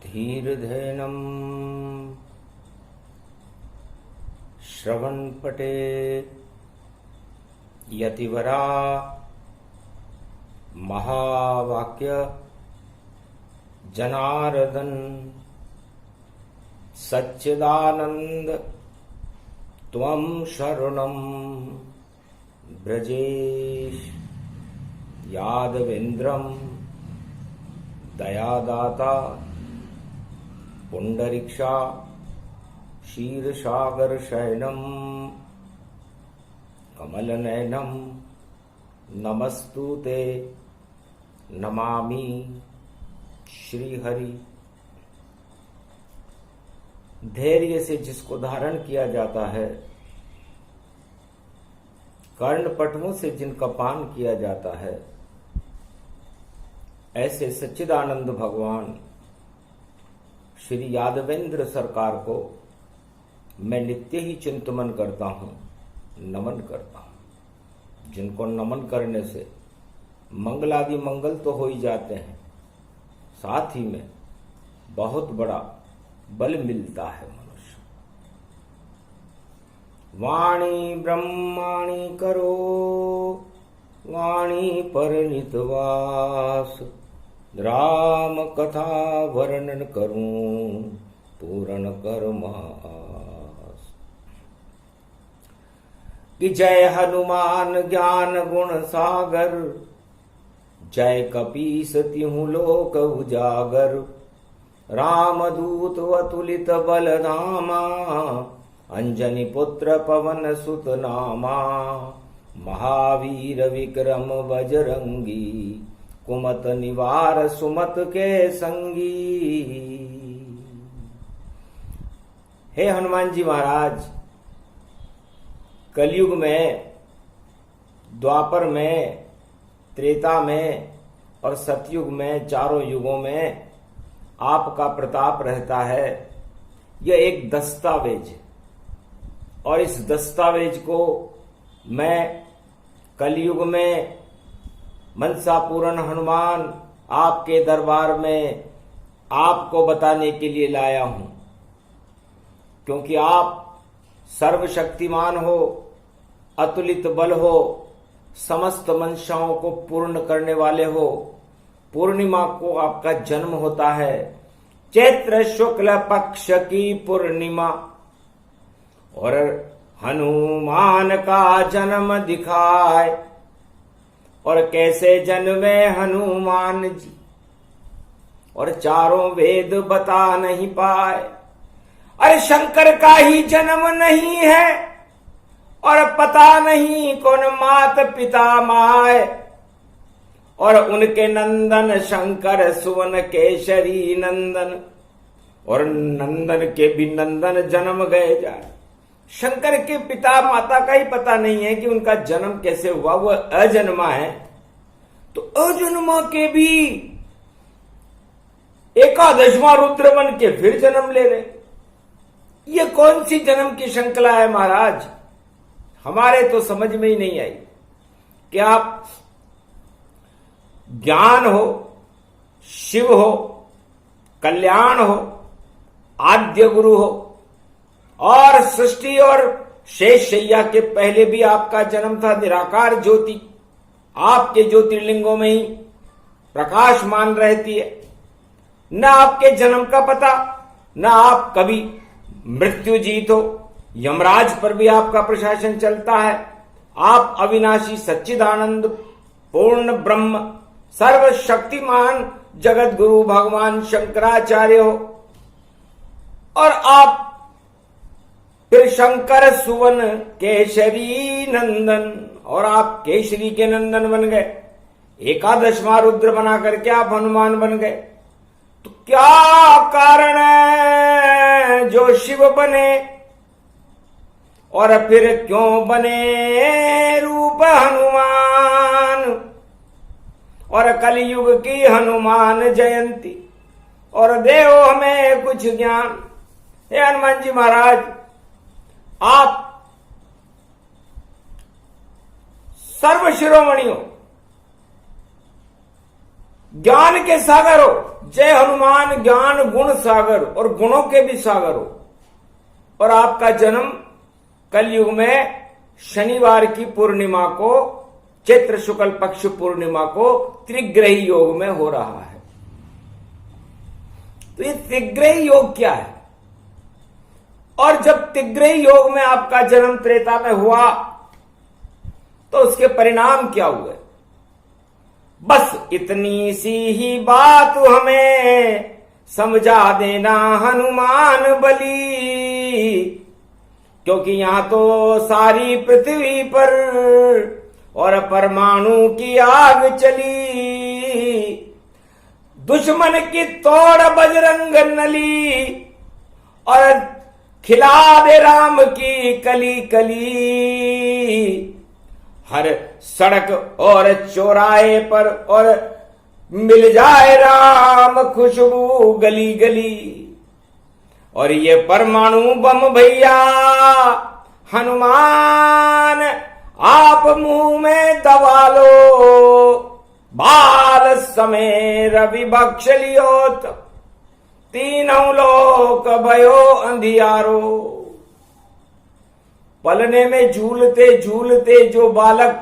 धीर्धेनं श्रवणपटे यतिवरा महावाक्य जनार्दन सच्चिदानंद त्वं शरणं ब्रजेश यादवेन्द्रं दयादाता पुंडरीक्षा क्षीरसागर शयनं कमलनयनं नमस्तुते नमामि श्रीहरि। धैर्य से जिसको धारण किया जाता है, कर्णपटुओं से जिनका पान किया जाता है, ऐसे सच्चिदानंद भगवान श्री यादवेंद्र सरकार को मैं नित्य ही चिंतन करता हूं, नमन करता हूं। जिनको नमन करने से मंगलादि मंगल तो हो ही जाते हैं, साथ ही में बहुत बड़ा बल मिलता है मनुष्य। वाणी ब्रह्माणी करो वाणी परिणित वास, राम कथा वर्णन करूं पूर्ण कर्मास। कि जय हनुमान ज्ञान गुण सागर, जय कपीस तिहु लोक उजागर। रामदूत अतुलित बल धामा, अंजनी पुत्र पवन सुत नामा। महावीर विक्रम बजरंगी, कुमत निवार सुमत के संगी। हे हनुमान जी महाराज, कलयुग में, द्वापर में, त्रेता में और सतयुग में, चारों युगों में आपका प्रताप रहता है। यह एक दस्तावेज है और इस दस्तावेज को मैं कलयुग में मनसा पूर्ण हनुमान आपके दरबार में आपको बताने के लिए लाया हूं, क्योंकि आप सर्वशक्तिमान हो, अतुलित बल हो, समस्त मंशाओं को पूर्ण करने वाले हो। पूर्णिमा को आपका जन्म होता है, चैत्र शुक्ल पक्ष की पूर्णिमा, और हनुमान का जन्म दिखाए। और कैसे जन्मे हनुमान जी, और चारों वेद बता नहीं पाए। अरे शंकर का ही जन्म नहीं है, और पता नहीं कौन मात पिता माए। और उनके नंदन शंकर सुवन केशरी नंदन, और नंदन के भी नंदन जन्म गए जाए। शंकर के पिता माता का ही पता नहीं है कि उनका जन्म कैसे हुआ, वह अजन्मा है। तो अजन्मा के भी एकादशवां रुद्र बन के फिर जन्म ले रहे। ये कौन सी जन्म की श्रृंखला है महाराज? हमारे तो समझ में ही नहीं आई कि आप ज्ञान हो, शिव हो, कल्याण हो, आद्य गुरु हो, और सृष्टि और शेष शैया के पहले भी आपका जन्म था। निराकार ज्योति आपके ज्योतिर्लिंगों में ही प्रकाशमान रहती है। न आपके जन्म का पता, न आप कभी मृत्यु जीत हो। यमराज पर भी आपका प्रशासन चलता है। आप अविनाशी सच्चिदानंद पूर्ण ब्रह्म सर्वशक्तिमान जगत गुरु भगवान शंकराचार्य हो। और आप फिर शंकर सुवन केशरी नंदन, और आप केशरी के नंदन बन गए। एकादशवां रुद्र बना करके आप हनुमान बन गए। तो क्या कारण है जो शिव बने, और फिर क्यों बने रूप हनुमान, और कलयुग की हनुमान जयंती, और देव हमें कुछ ज्ञान। हे हनुमान जी महाराज, आप सर्व शिरोमणि हो, ज्ञान के सागर हो, जय हनुमान ज्ञान गुण सागर, और गुणों के भी सागर हो। और आपका जन्म कलयुग में शनिवार की पूर्णिमा को, चैत्र शुक्ल पक्ष पूर्णिमा को त्रिग्रही योग में हो रहा है। तो ये त्रिग्रही योग क्या है? और जब त्रिग्रही योग में आपका जन्म त्रेता में हुआ तो उसके परिणाम क्या हुए? बस इतनी सी ही बात हमें समझा देना हनुमान बली, क्योंकि यहां तो सारी पृथ्वी पर और परमाणु की आग चली। दुश्मन की तोड़ बजरंग नली, और खिला दे राम की कली कली। हर सड़क और चौराहे पर और मिल जाए राम खुशबू गली गली। और ये परमाणु बम भैया हनुमान आप मुंह में दबा लो, बाल समय रवि बख्श लियोत, तीनों लोक भयो अंधियारो। पलने में झूलते झूलते जो बालक,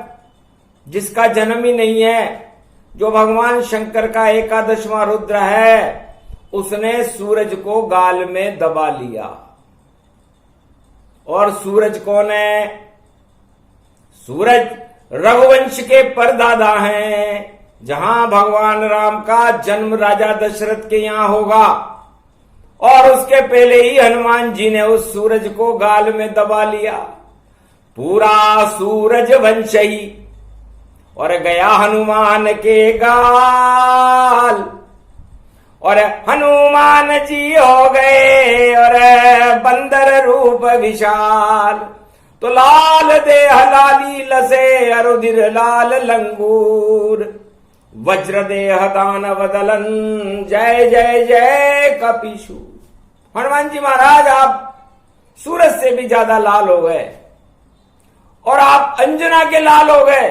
जिसका जन्म ही नहीं है, जो भगवान शंकर का एकादशवां रुद्र है, उसने सूरज को गाल में दबा लिया। और सूरज कौन है? सूरज रघुवंश के परदादा हैं, जहां भगवान राम का जन्म राजा दशरथ के यहां होगा। और उसके पहले ही हनुमान जी ने उस सूरज को गाल में दबा लिया। पूरा सूरज वंश ही और गया हनुमान के गाल, और हनुमान जी हो गए और बंदर रूप विशाल। तो लाल देह लाली लसे अरुधिर लाल लंगूर, वज्र देह दानव दलन जय जय जय कपीशु। हनुमान जी महाराज आप सूरज से भी ज्यादा लाल हो गए, और आप अंजना के लाल हो गए।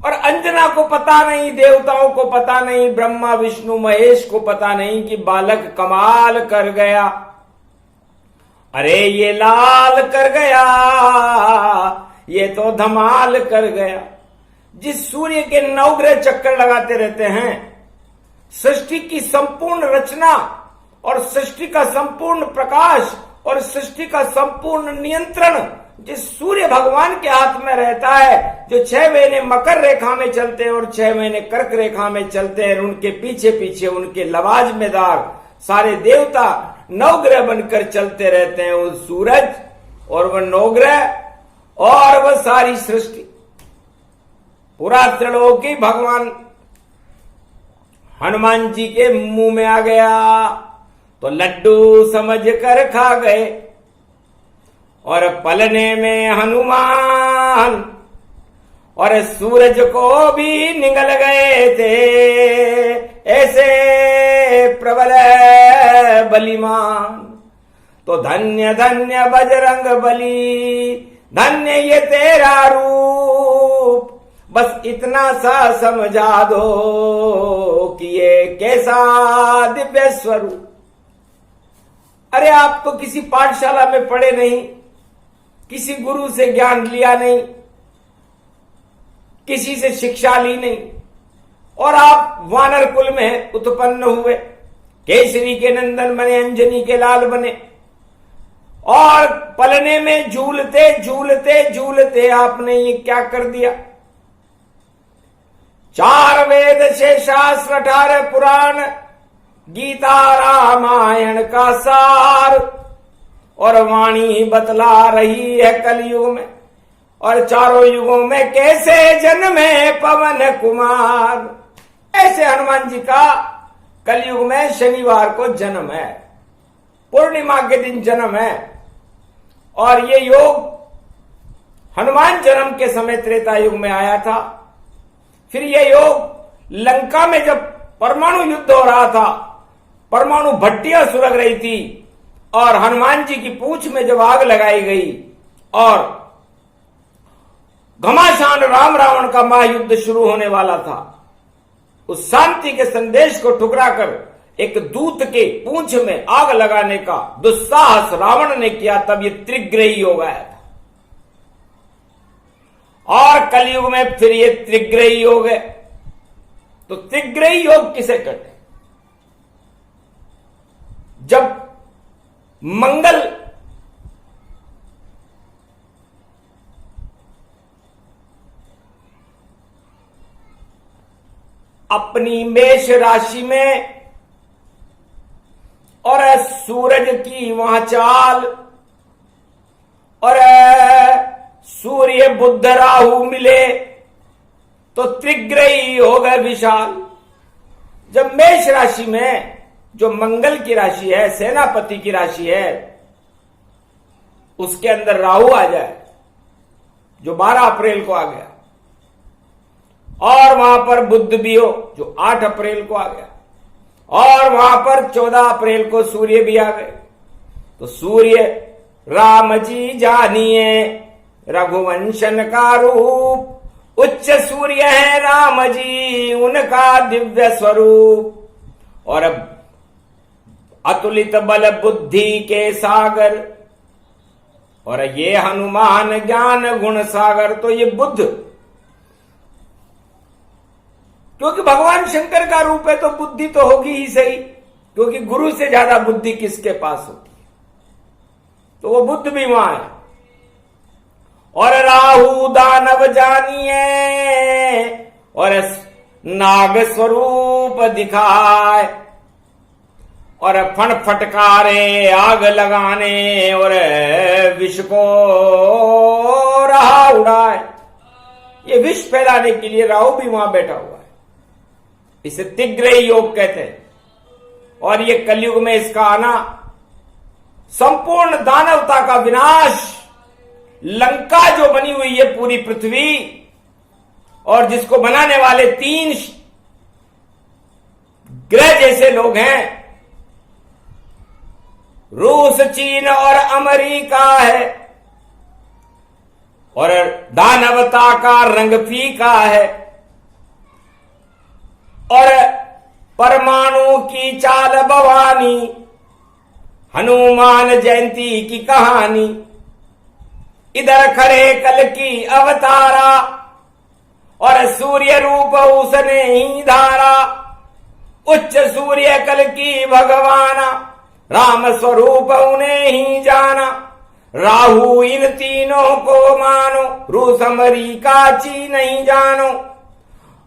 और अंजना को पता नहीं, देवताओं को पता नहीं, ब्रह्मा विष्णु महेश को पता नहीं कि बालक कमाल कर गया। अरे ये लाल कर गया, ये तो धमाल कर गया। जिस सूर्य के 9 ग्रह चक्कर लगाते रहते हैं, सृष्टि की संपूर्ण रचना और सृष्टि का संपूर्ण प्रकाश और सृष्टि का संपूर्ण नियंत्रण जिस सूर्य भगवान के हाथ में रहता है, जो 6 महीने मकर रेखा में चलते हैं और 6 महीने कर्क रेखा में चलते हैं, उनके पीछे पीछे उनके लवाजमेदार सारे देवता 9 ग्रह बनकर चलते रहते हैं। वो सूरज और वह 9 ग्रह और वह सारी सृष्टि, पूरा त्रिलोकी भगवान हनुमान जी के मुंह में आ गया। तो लड्डू समझ कर खा गए, और पलने में हनुमान और सूरज को भी निगल गए थे, ऐसे प्रबल बलिमान। तो धन्य धन्य बजरंग बली, धन्य ये तेरा रूप, बस इतना सा समझा दो कि ये कैसा दिव्य स्वरूप। अरे आप तो किसी पाठशाला में पढ़े नहीं, किसी गुरु से ज्ञान लिया नहीं, किसी से शिक्षा ली नहीं, और आप वानर कुल में उत्पन्न हुए, केसरी के नंदन बने, अंजनी के लाल बने, और पलने में झूलते झूलते झूलते आपने ये क्या कर दिया? 4 वेद से शास्त्र 18 पुराण, गीता रामायण का सार, और वाणी बतला रही है कलयुग में, और चारों युगों में कैसे जन्मे पवन कुमार। ऐसे हनुमान जी का कलयुग में शनिवार को जन्म है, पूर्णिमा के दिन जन्म है। और ये योग हनुमान जन्म के समय त्रेता युग में आया था। फिर ये योग लंका में जब परमाणु युद्ध हो रहा था, परमाणु भट्टियां सुलग रही थी, और हनुमान जी की पूंछ में जब आग लगाई गई और घमासान राम रावण का महायुद्ध शुरू होने वाला था, उस शांति के संदेश को ठुकराकर एक दूत के पूंछ में आग लगाने का दुस्साहस रावण ने किया, तब ये त्रिग्रही योग आया था। और कलयुग में फिर ये त्रिग्रही योग है। तो त्रिग्रही योग किसे कहते हैं? जब मंगल अपनी मेष राशि में और सूरज की वहां चाल और सूर्य बुध राहु मिले तो त्रिग्रही हो गए विशाल। जब मेष राशि में जो मंगल की राशि है, सेनापति की राशि है, उसके अंदर राहु आ जाए जो 12 अप्रैल को आ गया, और वहां पर बुध भी हो जो 8 अप्रैल को आ गया, और वहां पर 14 अप्रैल को सूर्य भी आ गए, तो सूर्य राम जी जानिए रघुवंशन का रूप, उच्च सूर्य है राम जी उनका दिव्य स्वरूप, और अतुलित बल बुद्धि के सागर, और ये हनुमान ज्ञान गुण सागर। तो ये बुद्ध, क्योंकि भगवान शंकर का रूप है तो बुद्धि तो होगी ही सही, क्योंकि गुरु से ज्यादा बुद्धि किसके पास होती है, तो वो बुद्ध भी वहां है। और राहु दानव जानिए और नाग स्वरूप दिखाए, और फण फटकारे आग लगाने और विष को रहा उड़ाए। ये विष फैलाने के लिए राहु भी वहां बैठा हुआ है, इसे त्रिग्रही योग कहते हैं। और ये कलयुग में इसका आना संपूर्ण दानवता का विनाश, लंका जो बनी हुई है पूरी पृथ्वी, और जिसको बनाने वाले 3 ग्रह जैसे लोग हैं, रूस, चीन और अमेरिका है, और दानवता का रंग फीका है, और परमाणु की चाल भवानी, हनुमान जयंती की कहानी, इधर खड़े कल की अवतारा, और सूर्य रूप उसने ही धारा, उच्च सूर्य कल की भगवाना, राम स्वरूप उन्हें ही जाना, राहु इन तीनों को मानो, रूस अमेरिका चीन नहीं जानो,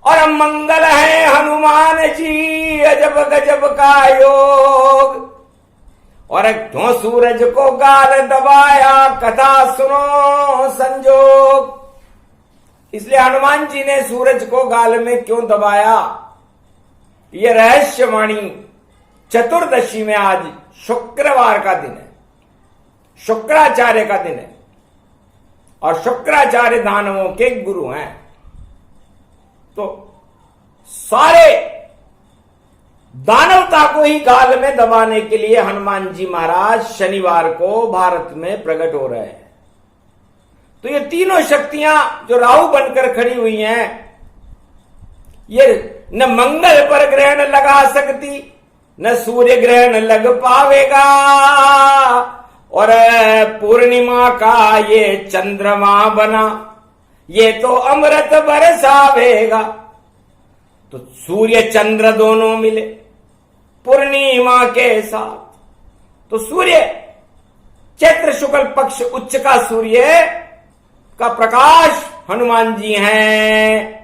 और मंगल है हनुमान जी अजब गजब का योग, और क्यों सूरज को गाल दबाया कथा सुनो संजोग। इसलिए हनुमान जी ने सूरज को गाल में क्यों दबाया, ये रहस्यवाणी चतुर्दशी में आज शुक्रवार का दिन है, शुक्राचार्य का दिन है, और शुक्राचार्य दानवों के गुरु हैं। तो सारे दानवता को ही गाल में दबाने के लिए हनुमान जी महाराज शनिवार को भारत में प्रकट हो रहे हैं। तो ये तीनों शक्तियां जो राहु बनकर खड़ी हुई हैं, ये न मंगल पर ग्रहण लगा सकती, न सूर्य ग्रहण लग पावेगा, और पूर्णिमा का ये चंद्रमा बना, ये तो अमृत बरसावेगा। तो सूर्य चंद्र दोनों मिले पूर्णिमा के साथ, तो सूर्य चैत्र शुक्ल पक्ष उच्च का सूर्य का प्रकाश हनुमान जी हैं,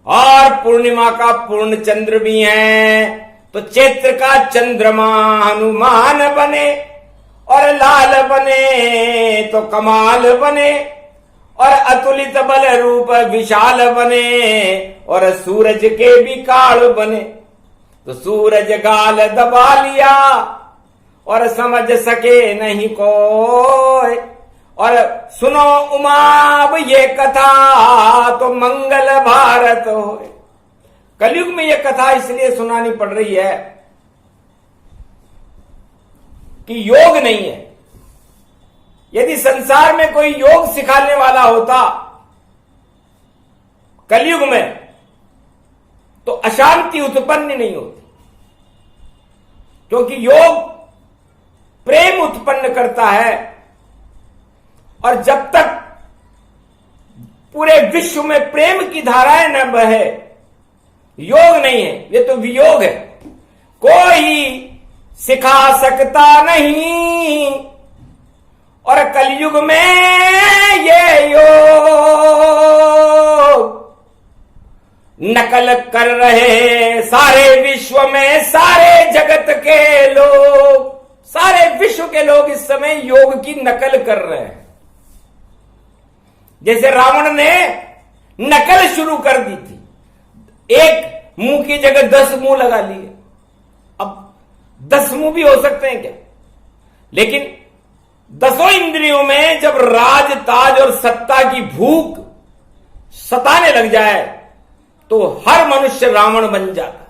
और पूर्णिमा का पूर्ण चंद्र भी हैं। तो चैत्र का चंद्रमा हनुमान बने, और लाल बने तो कमाल बने, और अतुलित बल रूप विशाल बने, और सूरज के भी काल बने। तो सूरज गाल दबा लिया और समझ सके नहीं कोई, और सुनो उमाब ये कथा तो मंगल भारत होए। कलयुग में ये कथा इसलिए सुनानी पड़ रही है कि योग नहीं है। यदि संसार में कोई योग सिखाने वाला होता कलयुग में, तो अशांति उत्पन्न नहीं होती। क्योंकि योग प्रेम उत्पन्न करता है, और जब तक पूरे विश्व में प्रेम की धाराएं न बहे, योग नहीं है, ये तो वियोग है। कोई सिखा सकता नहीं, और कलयुग में ये योग नकल कर रहे सारे विश्व में सारे जगत के लोग। सारे विश्व के लोग इस समय योग की नकल कर रहे हैं। जैसे रावण ने नकल शुरू कर दी थी, एक मुंह की जगह 10 मुंह लगा लिए। अब 10 मुंह भी हो सकते हैं क्या? लेकिन 10 इंद्रियों में जब राज ताज और सत्ता की भूख सताने लग जाए तो हर मनुष्य रावण बन जाता है,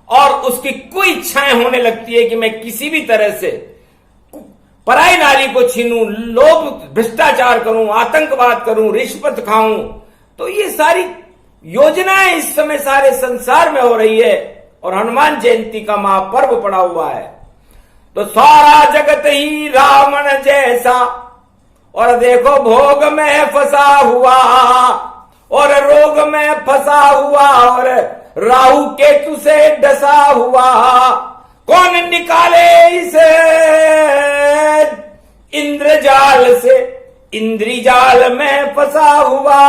और उसकी कोई इच्छाएं होने लगती है कि मैं किसी भी तरह से पराई नारी को छीनूं, लोभ भ्रष्टाचार करूं, आतंकवाद करूं, रिश्वत खाऊं। तो ये सारी योजनाएं इस समय सारे संसार में हो रही है, और हनुमान जयंती का महापर्व पड़ा हुआ है। तो सारा जगत ही रावण जैसा, और देखो भोग में फंसा हुआ, और रोग में फंसा हुआ, और राहु केतु से डसा हुआ। कौन निकाले इसे इंद्रजाल से? इंद्रिजाल में फंसा हुआ,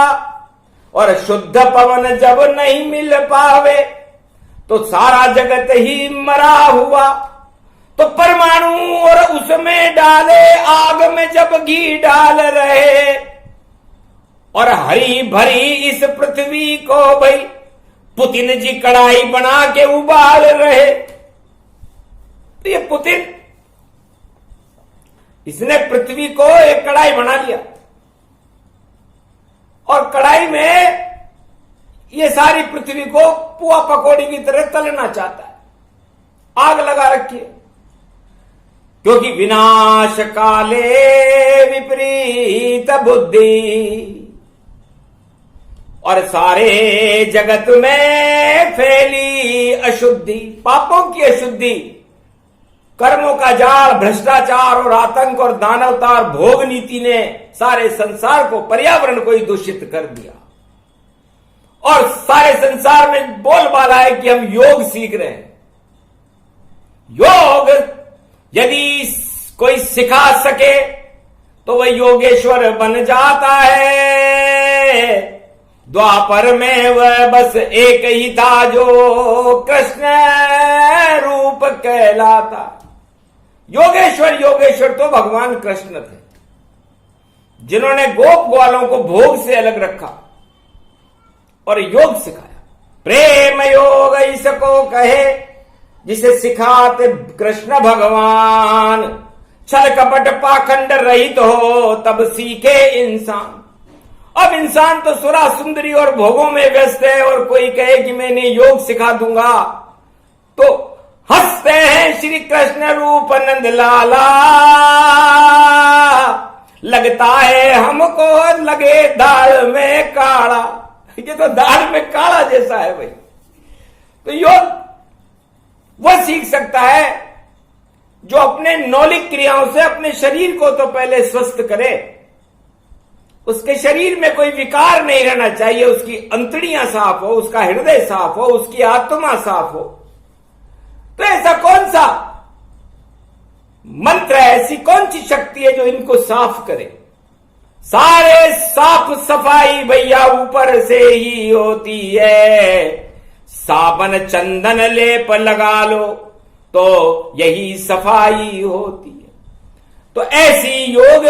और शुद्ध पवन जब नहीं मिल पावे तो सारा जगत ही मरा हुआ। तो परमाणु और उसमें डाले आग में जब घी डाल रहे, और हरी भरी इस पृथ्वी को भाई पुतिन जी कढ़ाई बना के उबाल रहे। तो ये पुतिन, इसने पृथ्वी को एक कढ़ाई बना लिया, और कढ़ाई में ये सारी पृथ्वी को पुआ पकौड़ी की तरह तलना चाहता है, आग लगा रखी है। क्योंकि विनाश काले विपरीत बुद्धि, और सारे जगत में फैली अशुद्धि, पापों की अशुद्धि, कर्मों का जाल, भ्रष्टाचार और आतंक और दानवतार भोग नीति ने सारे संसार को, पर्यावरण को ही दूषित कर दिया। और सारे संसार में बोलबाला है कि हम योग सीख रहे हैं। योग यदि कोई सिखा सके तो वह योगेश्वर बन जाता है। द्वापर में वह बस एक ही था जो कृष्ण रूप कहलाता। योगेश्वर, योगेश्वर तो भगवान कृष्ण थे, जिन्होंने गोप ग्वालों को भोग से अलग रखा और योग सिखाया। प्रेम योग इसको कहे जिसे सिखाते कृष्ण भगवान। छल कपट पाखंड रहित हो तब सीखे इंसान। अब इंसान तो सुरा सुंदरी और भोगों में व्यस्त है, और कोई कहे कि मैंने योग सिखा दूंगा तो हंसते हैं श्री कृष्ण रूप नंद लाला। लगता है हमको लगे दाल में काढ़ा। ये तो दाल में काढ़ा जैसा है भाई। तो योग वह सीख सकता है जो अपने नौलिक क्रियाओं से अपने शरीर को तो पहले स्वस्थ करे। उसके शरीर में कोई विकार नहीं रहना चाहिए, उसकी अंतड़ियां साफ हो, उसका हृदय साफ हो, उसकी आत्मा साफ हो। तो ऐसा कौन सा मंत्र है, ऐसी कौन सी शक्ति है जो इनको साफ करे? सारे साफ सफाई भैया ऊपर से ही होती है। साबन चंदन लेप लगा लो तो यही सफाई होती है। तो ऐसी योग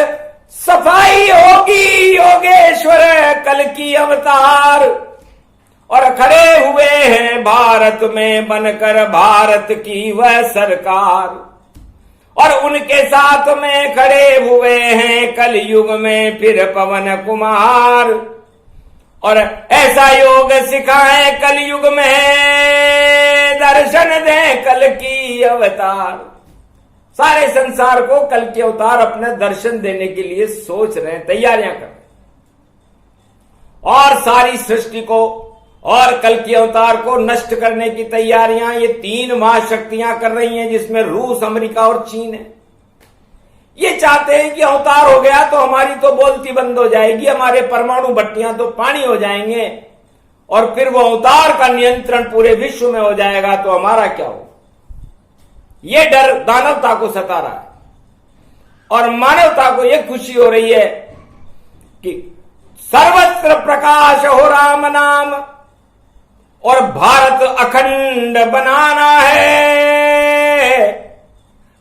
सफाई होगी योगेश्वर कल की अवतार। और खड़े हुए हैं भारत में बनकर भारत की वह सरकार। और उनके साथ में खड़े हुए हैं कल युग में फिर पवन कुमार। और ऐसा योग सिखाए कल युग में, दर्शन दें कल की अवतार। सारे संसार को कल के अवतार अपने दर्शन देने के लिए सोच रहे हैं, तैयारियां कर रहे हैं। और सारी सृष्टि को और कल के अवतार को नष्ट करने की तैयारियां ये 3 महाशक्तियां कर रही हैं, जिसमें रूस, अमेरिका और चीन है। ये चाहते हैं कि अवतार हो गया तो हमारी तो बोलती बंद हो जाएगी, हमारे परमाणु भट्टियां तो पानी हो जाएंगे और फिर वो अवतार का नियंत्रण पूरे विश्व में हो जाएगा तो हमारा क्या हो। ये डर दानवता को सता रहा है और मानवता को यह खुशी हो रही है कि सर्वत्र प्रकाश हो राम नाम और भारत अखंड बनाना है।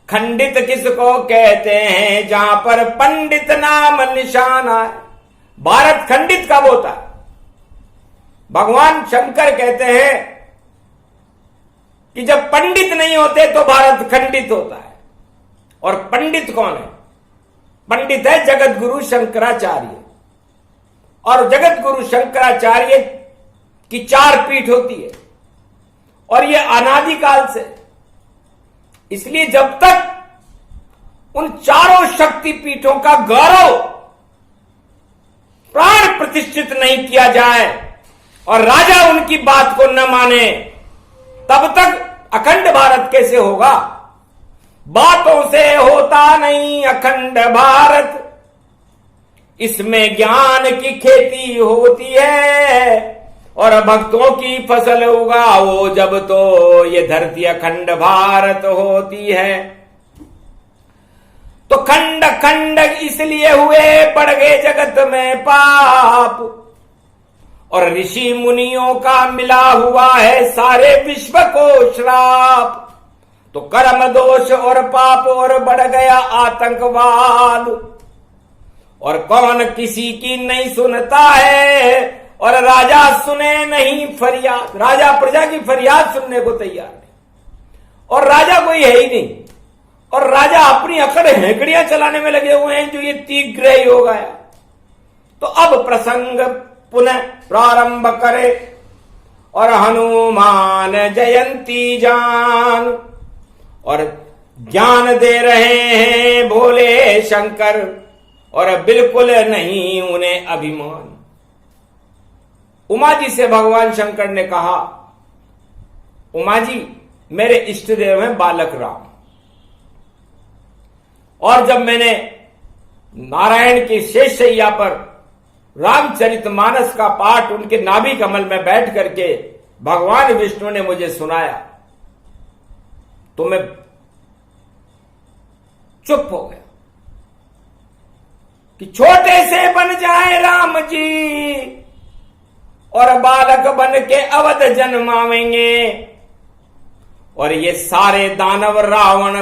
खंडित किसको कहते हैं, जहां पर पंडित नाम निशाना है। भारत खंडित कब होता है? भगवान शंकर कहते हैं कि जब पंडित नहीं होते तो भारत खंडित होता है। और पंडित कौन है? पंडित है जगत गुरु शंकराचार्य। और जगत गुरु शंकराचार्य की 4 पीठ होती है और ये अनादिकाल से। इसलिए जब तक उन 4 शक्ति पीठों का गौरव प्राण प्रतिष्ठित नहीं किया जाए और राजा उनकी बात को न माने, तब तक अखंड भारत कैसे होगा? बातों से होता नहीं अखंड भारत, इसमें ज्ञान की खेती होती है और भक्तों की फसल उगाओ जब तो ये धरती अखंड भारत होती है। तो खंड खंड इसलिए हुए बढ़ गए जगत में पाप और ऋषि मुनियों का मिला हुआ है सारे विश्व को श्राप। तो कर्म दोष और पाप और बढ़ गया आतंकवाद और कौन किसी की नहीं सुनता है और राजा सुने नहीं फरियाद। राजा प्रजा की फरियाद सुनने को तैयार नहीं और राजा कोई है ही नहीं और राजा अपनी अकड़ हेकड़ियां चलाने में लगे हुए हैं जो ये तीग्र योग आया। तो अब प्रसंग पुनः प्रारंभ करे और हनुमान जयंती जान और ज्ञान दे रहे हैं भोले शंकर और बिल्कुल नहीं उन्हें अभिमान। उमा जी से भगवान शंकर ने कहा, उमा जी मेरे इष्ट देव हैं बालक राम, और जब मैंने नारायण की शेषशैया पर रामचरितमानस का पाठ उनके नाभि कमल में बैठ करके भगवान विष्णु ने मुझे सुनाया तो मैं चुप हो गया कि छोटे से बन जाए राम जी और बालक बन के अवध जन्मावेंगे और ये सारे दानव रावण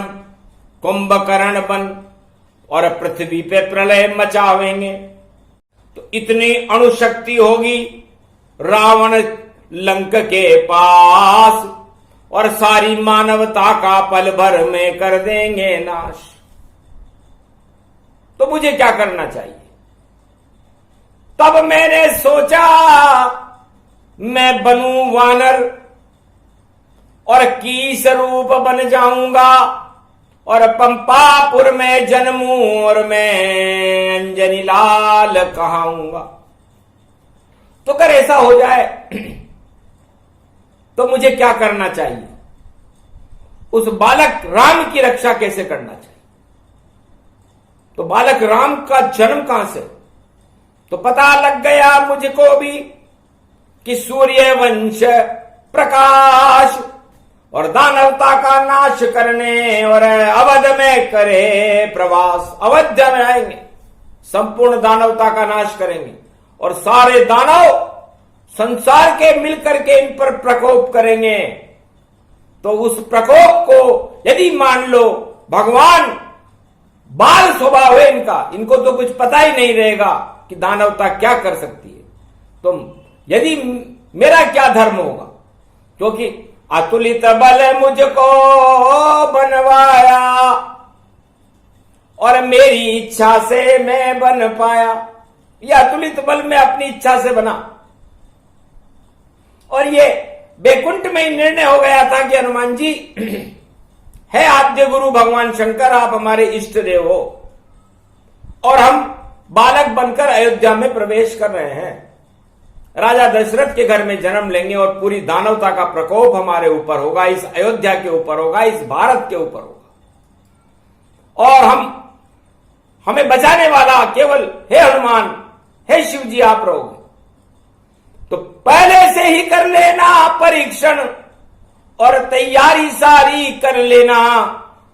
कुंभकर्ण बन और पृथ्वी पे प्रलय मचावेंगे। तो इतनी अणुशक्ति होगी रावण लंक के पास और सारी मानवता का पल भर में कर देंगे नाश। तो मुझे क्या करना चाहिए? तब मैंने सोचा मैं बनूं वानर और कीस रूप बन जाऊंगा और पंपापुर में जन्मूं और मैं अंजनी लाल कहाऊंगा। तो अगर ऐसा हो जाए तो मुझे क्या करना चाहिए? उस बालक राम की रक्षा कैसे करना चाहिए? तो बालक राम का जन्म कहां से? तो पता लग गया मुझको भी कि सूर्य वंश प्रकाश और दानवता का नाश करने और अवध में करे प्रवास। अवध में आएंगे, संपूर्ण दानवता का नाश करेंगे और सारे दानव संसार के मिलकर के इन पर प्रकोप करेंगे। तो उस प्रकोप को यदि मान लो भगवान बाल स्वभाव है इनका, इनको तो कुछ पता ही नहीं रहेगा कि दानवता क्या कर सकती है। तो यदि मेरा क्या धर्म होगा? क्योंकि अतुलित बल मुझको बनवाया और मेरी इच्छा से मैं बन पाया। यह अतुलित बल में अपनी इच्छा से बना और ये बैकुंठ में ही निर्णय हो गया था कि हनुमान जी है आद्य गुरु भगवान शंकर, आप हमारे इष्ट देव हो और हम बालक बनकर अयोध्या में प्रवेश कर रहे हैं। राजा दशरथ के घर में जन्म लेंगे और पूरी दानवता का प्रकोप हमारे ऊपर होगा, इस अयोध्या के ऊपर होगा, इस भारत के ऊपर होगा। और हमें बचाने वाला केवल हे हनुमान, हे शिव जी आप रहोगे। तो पहले से ही कर लेना परीक्षण और तैयारी सारी कर लेना,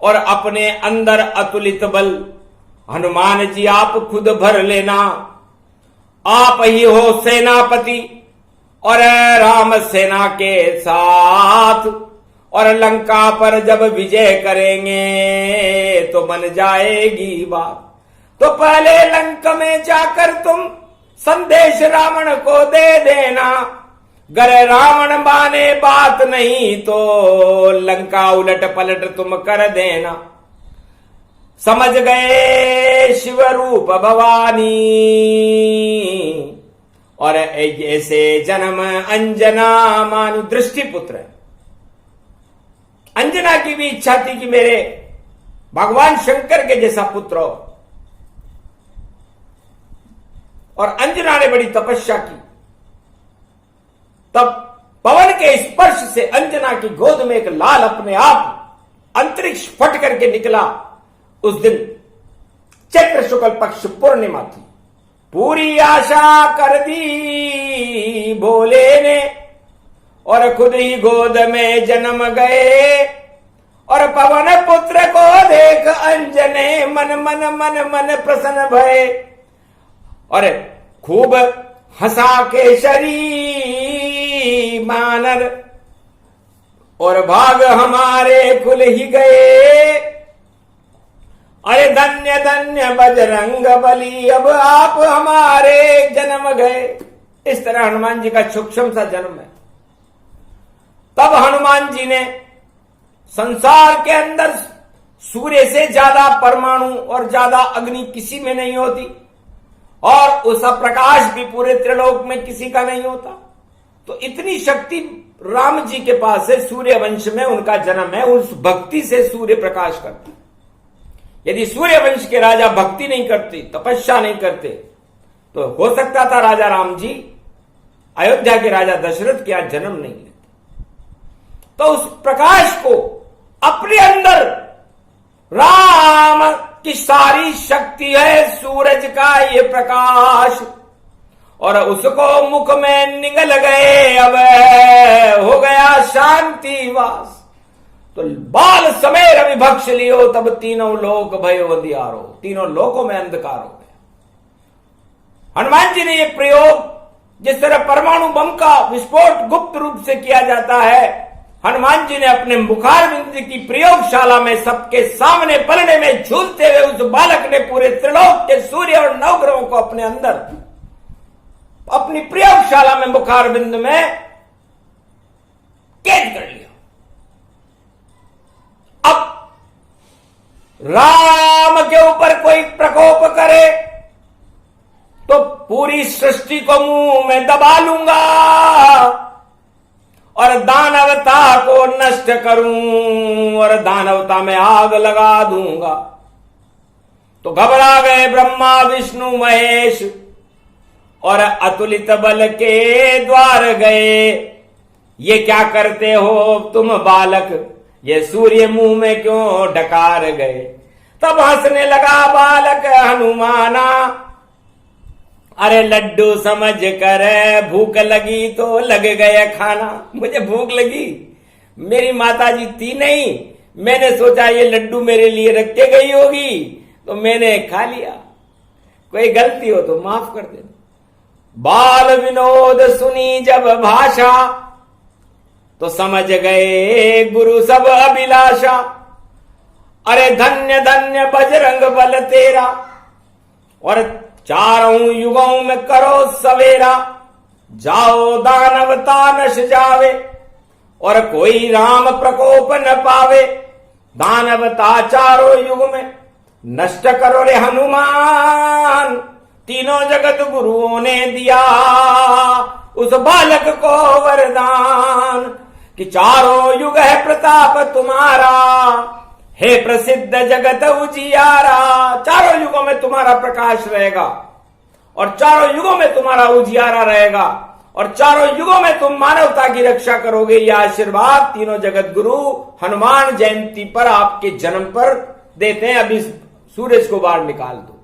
और अपने अंदर अतुलित बल हनुमान जी आप खुद भर लेना। आप ही हो सेनापति और राम सेना के साथ, और लंका पर जब विजय करेंगे तो बन जाएगी बात। तो पहले लंका में जाकर तुम संदेश रावण को दे देना, गर रावण माने बात नहीं तो लंका उलट पलट तुम कर देना। समझ गए शिव रूप भवानी, और ऐसे जन्म अंजना मानु दृष्टिपुत्र। अंजना की भी इच्छा थी कि मेरे भगवान शंकर के जैसा पुत्र हो, और अंजना ने बड़ी तपस्या की। तब पवन के स्पर्श से अंजना की गोद में एक लाल अपने आप अंतरिक्ष फट करके निकला। उस दिन चैत्र शुक्ल पक्ष पूर्णिमा थी। पूरी आशा कर दी भोले ने, और खुद ही गोद में जन्म गए। और पवन पुत्र को देख अंजने मन मन मन मन प्रसन्न भये, और खूब हंसा केशरी मानर, और भाग हमारे खुल ही गए। अरे धन्य धन्य बजरंग बली, अब आप हमारे जन्म गए। इस तरह हनुमान जी का सूक्ष्म सा जन्म है। तब हनुमान जी ने संसार के अंदर सूर्य से ज्यादा परमाणु और ज्यादा अग्नि किसी में नहीं होती, और उसका प्रकाश भी पूरे त्रिलोक में किसी का नहीं होता। तो इतनी शक्ति राम जी के पास है, सूर्य वंश में उनका जन्म है, उस भक्ति से सूर्य प्रकाश करते। यदि सूर्य वंश के राजा भक्ति नहीं करते, तपस्या नहीं करते, तो हो सकता था राजा राम जी अयोध्या के राजा दशरथ के यहाँ जन्म नहीं लेते। तो उस प्रकाश को अपने अंदर, राम की सारी शक्ति है सूरज का ये प्रकाश, और उसको मुख में निगल गए, अब हो गया शांति वास। तो बाल समेर विभक्ष लियो, तब तीनों लोक भयो अंधियारो, तीनों लोकों में अंधकार हो गया। हनुमान जी ने ये प्रयोग, जिस तरह परमाणु बम का विस्फोट गुप्त रूप से किया जाता है, हनुमान जी ने अपने मुखारविंद की प्रयोगशाला में सबके सामने पलड़े में झूलते हुए उस बालक ने पूरे त्रिलोक के सूर्य और नवग्रहों को अपने अंदर अपनी प्रयोगशाला में मुखारविंद में कैद कर लिया। अब राम के ऊपर कोई प्रकोप करे तो पूरी सृष्टि को मुंह में दबा लूंगा और दानवता को नष्ट करूं और दानवता में आग लगा दूंगा। तो घबरा गए ब्रह्मा विष्णु महेश और अतुलित बल के द्वार गए। ये क्या करते हो तुम बालक, ये सूर्य मुंह में क्यों डकार गए। तब हंसने लगा बालक हनुमाना, अरे लड्डू समझ कर भूख लगी तो लग गया खाना। मुझे भूख लगी, मेरी माता जी थी नहीं, मैंने सोचा ये लड्डू मेरे लिए रख के गई होगी तो मैंने खा लिया। कोई गलती हो तो माफ कर देना। बाल विनोद सुनी जब भाषा तो समझ गए गुरु सब अभिलाषा। अरे धन्य धन्य बजरंग बल तेरा, और चारों युगों में करो सवेरा। जाओ दानवता नश जावे और कोई राम प्रकोप न पावे। दानवता चारों युग में नष्ट करो रे हनुमान, तीनों जगत गुरुओं ने दिया उस बालक को वरदान कि चारों युग है प्रताप तुम्हारा, हे प्रसिद्ध जगत उजियारा। चारों युगों में तुम्हारा प्रकाश रहेगा और चारों युगों में तुम्हारा उजियारा रहेगा और चारों युगों में तुम मानवता की रक्षा करोगे। यह आशीर्वाद तीनों जगत गुरु हनुमान जयंती पर आपके जन्म पर देते हैं। अभी सूरज को बाहर निकाल दो,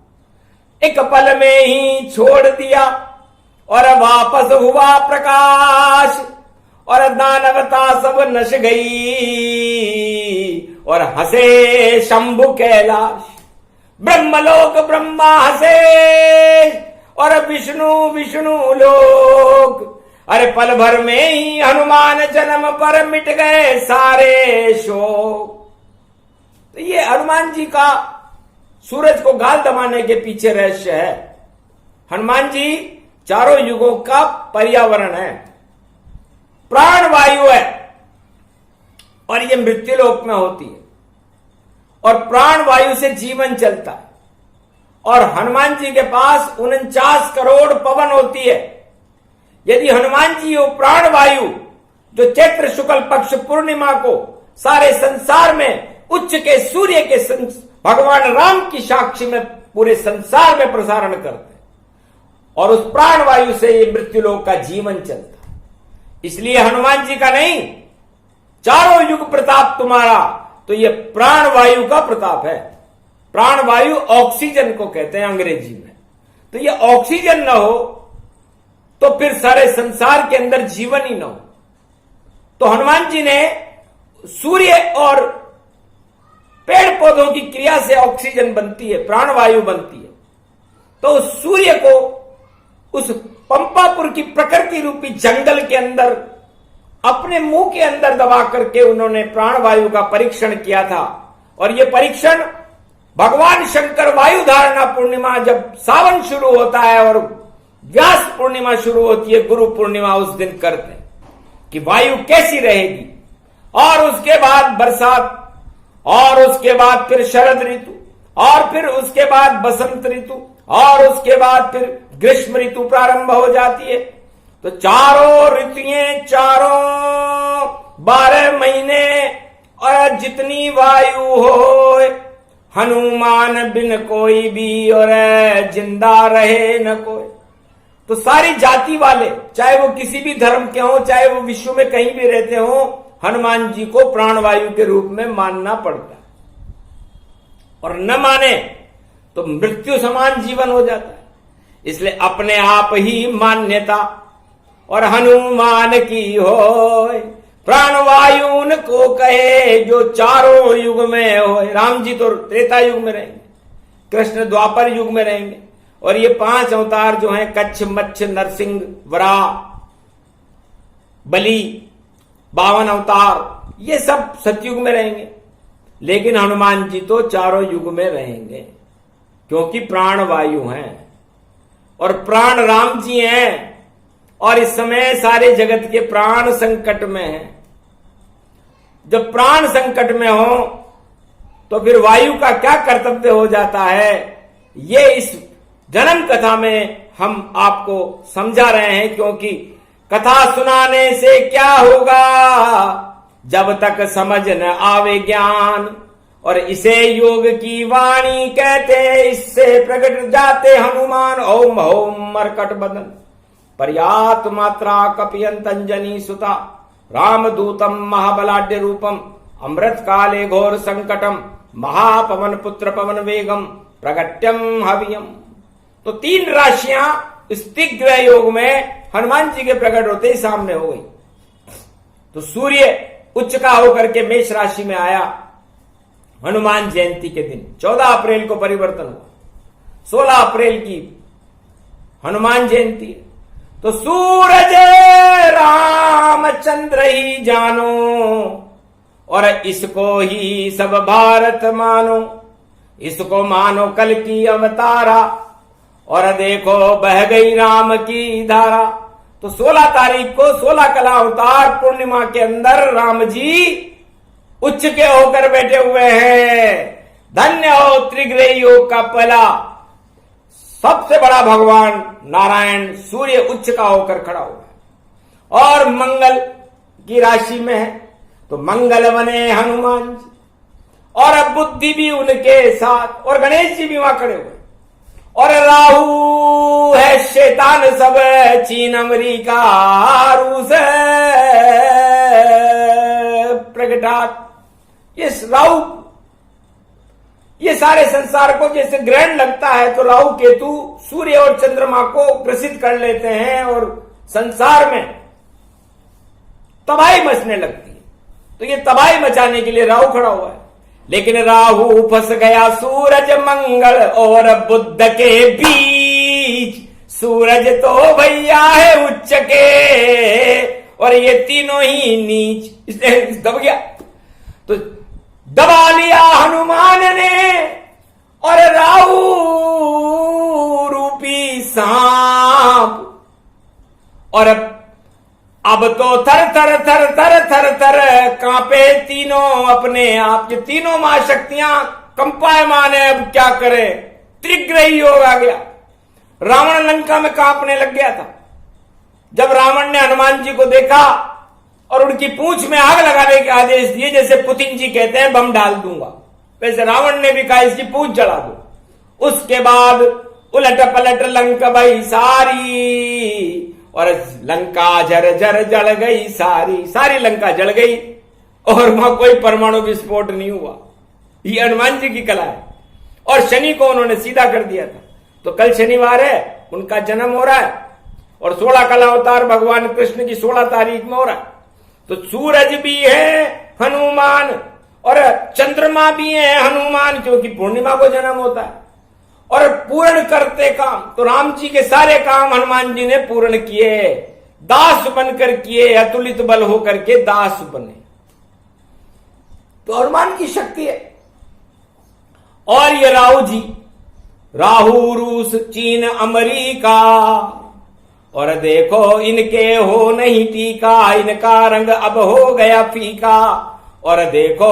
एक पल में ही छोड़ दिया और वापस हुआ प्रकाश, और दानवता सब नश गई और हंसे शंभु कैलाश। ब्रह्मलोक ब्रह्मा हंसे और विष्णु विष्णु लोक। अरे पल भर में ही हनुमान जन्म पर मिट गए सारे शोक। तो ये हनुमान जी का सूरज को गाल दबाने के पीछे रहस्य है। हनुमान जी चारों युगों का पर्यावरण है, प्राण वायु है, और ये मृत्युलोक में होती है, और प्राण वायु से जीवन चलता है। और हनुमान जी के पास 49 करोड़ पवन होती है। यदि हनुमान जी वो प्राण वायु जो चैत्र शुक्ल पक्ष पूर्णिमा को सारे संसार में उच्च के सूर्य के भगवान राम की साक्षी में पूरे संसार में प्रसारण करते हैं, और उस प्राण वायु से ये मृत्युलोक का जीवन चलता है। इसलिए हनुमान जी का नहीं, चारों युग प्रताप तुम्हारा, तो ये प्राण वायु का प्रताप है। प्राण वायु ऑक्सीजन को कहते हैं अंग्रेजी में। तो ये ऑक्सीजन ना हो तो फिर सारे संसार के अंदर जीवन ही ना हो। तो हनुमान जी ने सूर्य और पेड़ पौधों की क्रिया से ऑक्सीजन बनती है, प्राणवायु बनती है। तो उस सूर्य को उस पंपापुर की प्रकृति रूपी जंगल के अंदर अपने मुंह के अंदर दबा करके उन्होंने प्राणवायु का परीक्षण किया था। और यह परीक्षण भगवान शंकर वायु धारणा पूर्णिमा जब सावन शुरू होता है और व्यास पूर्णिमा शुरू होती है, गुरु पूर्णिमा, उस दिन करते हैं कि वायु कैसी रहेगी। और उसके बाद बरसात, और उसके बाद फिर शरद ऋतु, और फिर उसके बाद बसंत ऋतु, और उसके बाद फिर ग्रीष्म ऋतु प्रारंभ हो जाती है। तो चारों ऋतुएं, चारों 12 महीने, और जितनी वायु हो, हनुमान बिन कोई भी और जिंदा रहे न कोई। तो सारी जाति वाले, चाहे वो किसी भी धर्म के हों, चाहे वो विश्व में कहीं भी रहते हों, हनुमान जी को प्राणवायु के रूप में मानना पड़ता है। और न माने तो मृत्यु समान जीवन हो जाता है। इसलिए अपने आप ही मान्यता और हनुमान की हो, प्राणवायु को कहे जो चारों युग में हो। राम जी तो त्रेता युग में रहेंगे, कृष्ण द्वापर युग में रहेंगे, और ये 5 अवतार जो हैं, कच्छ, मच्छ, नरसिंह, वराह, बलि, 52 अवतार, ये सब सतयुग में रहेंगे। लेकिन हनुमान जी तो चारों युग में रहेंगे, क्योंकि प्राण वायु हैं और प्राण राम जी हैं। और इस समय सारे जगत के प्राण संकट में हैं। जब प्राण संकट में हो तो फिर वायु का क्या कर्तव्य हो जाता है, ये इस जन्म कथा में हम आपको समझा रहे हैं। क्योंकि कथा सुनाने से क्या होगा जब तक समझ न आवे ज्ञान, और इसे योग की वाणी कहते, इससे प्रकट जाते हनुमान। ओम ओम मरकट बदन पर्यात मात्रा कपियंत अंजनी सुता, रामदूतम महाबलाढ्य रूपम, अमृत काले घोर संकटम, महापवन पुत्र पवन वेगम, प्रगट्यम हवियम। तो 3 राशियां इस दिग्ग्रह योग में हनुमान जी के प्रकट होते ही सामने हो गई। तो सूर्य उच्च का होकर के मेष राशि में आया हनुमान जयंती के दिन। 14 अप्रैल को परिवर्तन हुआ, 16 अप्रैल की हनुमान जयंती। तो सूरज रामचंद्र ही जानो, और इसको ही सब भारत मानो, इसको मानो कल की अवतारा, और देखो बह गई राम की धारा। तो 16 तारीख को 16 कला अवतार पूर्णिमा के अंदर राम जी उच्च के होकर बैठे हुए हैं। धन्य हो त्रिग्रह योग का पहला सबसे बड़ा भगवान नारायण सूर्य उच्च का होकर खड़ा हुआ है और मंगल की राशि में है। तो मंगल बने हनुमान जी, और अब बुद्धि भी उनके साथ, और गणेश जी भी वहां खड़े हुए, और राहु है शैतान सब, चीन अमेरिका रूस प्रगटात। ये राहु ये सारे संसार को जैसे ग्रहण लगता है तो राहु केतु सूर्य और चंद्रमा को ग्रसित कर लेते हैं और संसार में तबाही मचने लगती है। तो ये तबाही मचाने के लिए राहु खड़ा हुआ है। लेकिन राहु फंस गया सूरज मंगल और बुध के बीच। सूरज तो भैया है उच्च के और ये तीनों ही नीच, इसलिए दब गया। तो दबा लिया हनुमान ने और राहु रूपी सांप। और अब तो थर थर थर थर थर थर कांपे तीनों अपने आप। ये तीनों महाशक्तियां कंपायमान है। अब क्या करे, त्रिग्रही योग आ गया। रावण लंका में कांपने लग गया था। जब रावण ने हनुमान जी को देखा और उनकी पूंछ में आग लगाने के आदेश दिए, जैसे पुतिन जी कहते हैं बम डाल दूंगा, वैसे रावण ने भी कहा इसकी पूंछ जला दो। उसके बाद उलट पलट लंका भाई सारी, और लंका झर झर जल गई सारी। सारी लंका जल गई और वहां कोई परमाणु विस्फोट नहीं हुआ। ये हनुमान जी की कला है। और शनि को उन्होंने सीधा कर दिया था। तो कल शनिवार है, उनका जन्म हो रहा है और 16 कला अवतार भगवान कृष्ण की 16 तारीख में हो रहा है। तो सूरज भी है हनुमान और चंद्रमा भी है हनुमान, क्योंकि पूर्णिमा को जन्म होता है। और पूर्ण करते काम, तो राम जी के सारे काम हनुमान जी ने पूर्ण किए। दास बनकर किए, अतुलित बल होकर के दास बने। तो हनुमान की शक्ति है। और ये राहु जी, राहु रूस चीन अमेरिका, और देखो इनके हो नहीं टीका, इनका रंग अब हो गया फीका। और देखो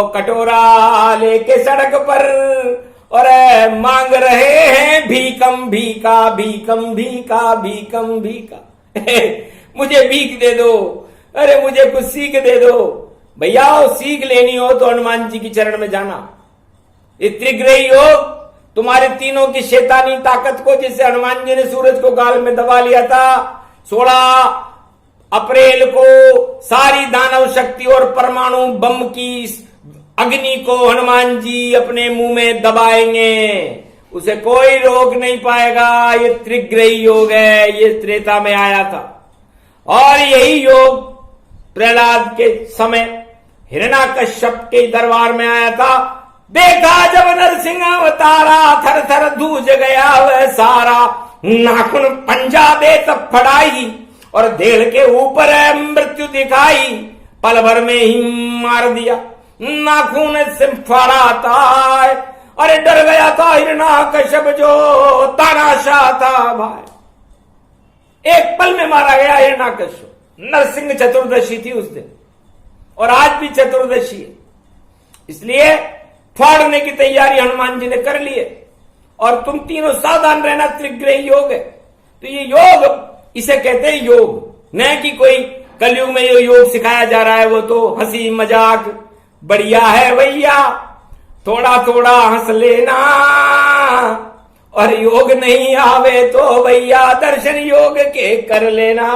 कटोरा लेके सड़क पर और मांग रहे हैं भीकम भीका, भीकम भीका, भीकम भीका। मुझे भीख दे दो, अरे मुझे कुछ सीख दे दो। भैया सीख लेनी हो तो हनुमान जी की चरण में जाना। ये त्रिग्रही योग तुम्हारे तीनों की शैतानी ताकत को, जैसे हनुमान जी ने सूरज को गाल में दबा लिया था, 16 अप्रैल को सारी दानव शक्ति और परमाणु बम की अग्नि को हनुमान जी अपने मुंह में दबाएंगे, उसे कोई रोक नहीं पाएगा। ये त्रिग्रही योग है, ये त्रेता में आया था। और यही योग प्रहलाद के समय हिरण्याकश्यप के दरबार में आया था। देखा जब नरसिंह अवतारा, थर थर धूज गया वह सारा। नाखून पंजा दे तब फड़ाई और देड़ के ऊपर मृत्यु दिखाई। पल भर में ही मार दिया, नाखून से फाड़ा था। अरे डर गया था हिरण्याकश्यप जो तानाशाह था भाई। एक पल में मारा गया हिरण्याकश्यप। नरसिंह चतुर्दशी थी उस दिन, और आज भी चतुर्दशी है। इसलिए फाड़ने की तैयारी हनुमान जी ने कर ली है। और तुम तीनों सावधान रहना, त्रिग्रही योग है। तो ये योग, इसे कहते हैं योग, न कि कोई कलयुग में ये योग सिखाया जा रहा है वो तो हंसी मजाक बढ़िया है भैया, थोड़ा थोड़ा हंस लेना। और योग नहीं आवे तो भैया दर्शन योग के कर लेना।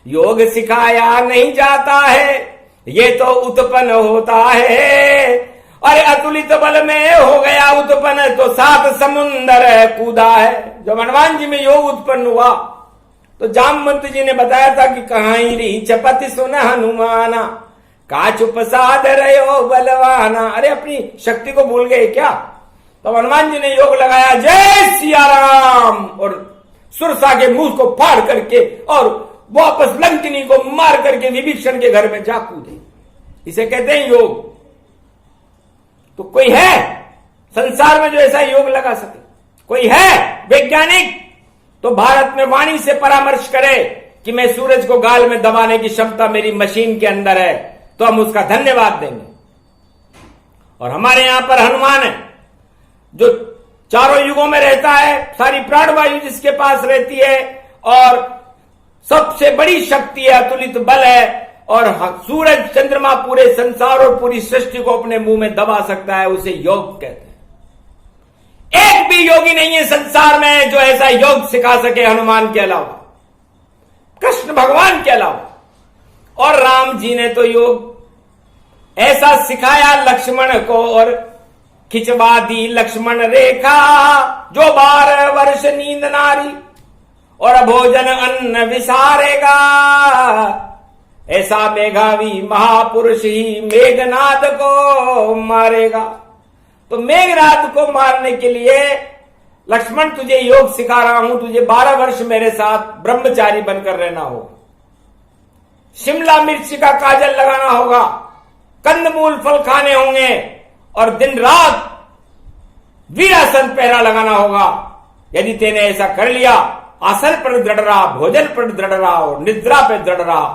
योग सिखाया नहीं जाता है, ये तो उत्पन्न होता है। अरे अतुलित बल में हो गया उत्पन्न तो 7 समुंदर कूदा है। जब हनुमान जी में योग उत्पन्न हुआ तो जामवंत जी ने बताया था कि कहां री चपति सुन हनुमाना, का चुप साध रहो बलवाना। अरे अपनी शक्ति को भूल गए क्या? तो हनुमान जी ने योग लगाया, जय सिया राम, और सुरसा के मुंह को फाड़ करके और वापस लंकिनी को मार करके विभीषण के घर में जा कूदे। इसे कहते हैं योग। तो कोई है संसार में जो ऐसा योग लगा सके? कोई है वैज्ञानिक? तो भारत में वाणी से परामर्श करे कि मैं सूरज को गाल में दबाने की क्षमता मेरी मशीन के अंदर है, तो हम उसका धन्यवाद देंगे। और हमारे यहां पर हनुमान है जो चारों युगों में रहता है, सारी प्राणवायु जिसके पास रहती है, और सबसे बड़ी शक्ति है, अतुलित बल है। और सूरज चंद्रमा पूरे संसार और पूरी सृष्टि को अपने मुंह में दबा सकता है, उसे योग कहते हैं। एक भी योगी नहीं है संसार में जो ऐसा योग सिखा सके हनुमान के अलावा, कृष्ण भगवान के अलावा। और राम जी ने तो योग ऐसा सिखाया लक्ष्मण को, और खिंचवा दी लक्ष्मण रेखा, जो 12 वर्ष नींद नारी और भोजन अन्न विसारेगा, ऐसा मेघावी महापुरुष ही मेघनाद को मारेगा। तो मेघनाद को मारने के लिए लक्ष्मण तुझे योग सिखा रहा हूं, तुझे 12 वर्ष मेरे साथ ब्रह्मचारी बनकर रहना होगा, शिमला मिर्च का काजल लगाना होगा, कंदमूल फल खाने होंगे, और दिन रात वीरासन पहरा लगाना होगा। यदि तेने ऐसा कर लिया, आसन पर दृढ़ रहा, भोजन पर दृढ़ रहा और निद्रा पर दृढ़ रहा,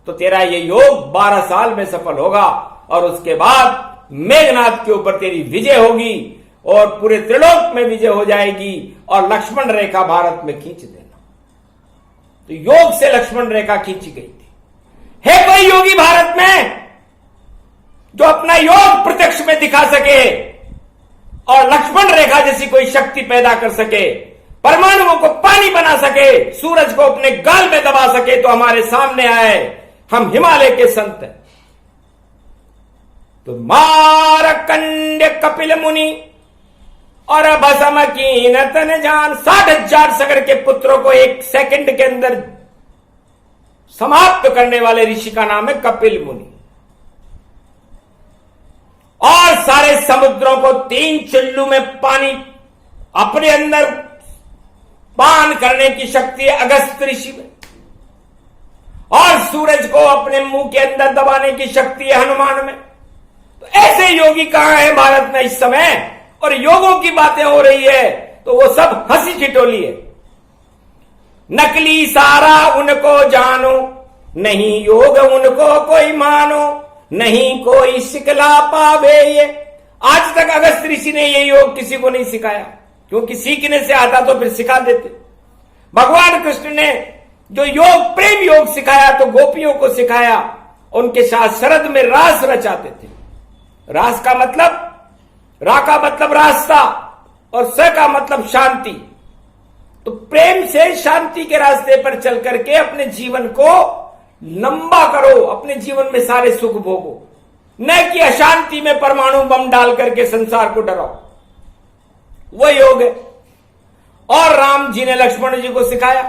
तो तेरा ये योग 12 साल में सफल होगा, और उसके बाद मेघनाथ के ऊपर तेरी विजय होगी और पूरे त्रिलोक में विजय हो जाएगी, और लक्ष्मण रेखा भारत में खींच देना। तो योग से लक्ष्मण रेखा खींची गई थी। है कोई योगी भारत में जो अपना योग प्रत्यक्ष में दिखा सके और लक्ष्मण रेखा जैसी कोई शक्ति पैदा कर सके, परमाणुओं को पानी बना सके, सूरज को अपने गाल में दबा सके? तो हमारे सामने आए, हम हिमालय के संत हैं। तो मारकंड कपिल मुनि और भस्म कीन तन जान, 60,000 सगर के पुत्रों को 1 सेकंड के अंदर समाप्त करने वाले ऋषि का नाम है कपिल मुनि। और सारे समुद्रों को 3 चुल्लू में पानी अपने अंदर पान करने की शक्ति है अगस्त ऋषि में, और सूरज को अपने मुंह के अंदर दबाने की शक्ति है हनुमान में। तो ऐसे योगी कहां हैं भारत में इस समय? और योगों की बातें हो रही है तो वो सब हंसी ठिठोली है। नकली सारा उनको जानो, नहीं योग उनको कोई मानो, नहीं कोई सिखला पावे ये। आज तक अगस्त ऋषि ने ये योग किसी को नहीं सिखाया, क्योंकि सीखने से आता तो फिर सिखा देते। भगवान कृष्ण ने जो योग प्रेम योग सिखाया तो गोपियों को सिखाया, उनके साथ शरद में रास रचाते थे। रास का मतलब, रा का मतलब रास्ता और स का मतलब शांति। तो प्रेम से शांति के रास्ते पर चल करके अपने जीवन को लंबा करो, अपने जीवन में सारे सुख भोगो, न कि अशांति में परमाणु बम डाल करके संसार को डराओ। वो योग है। और राम जी ने लक्ष्मण जी को सिखाया,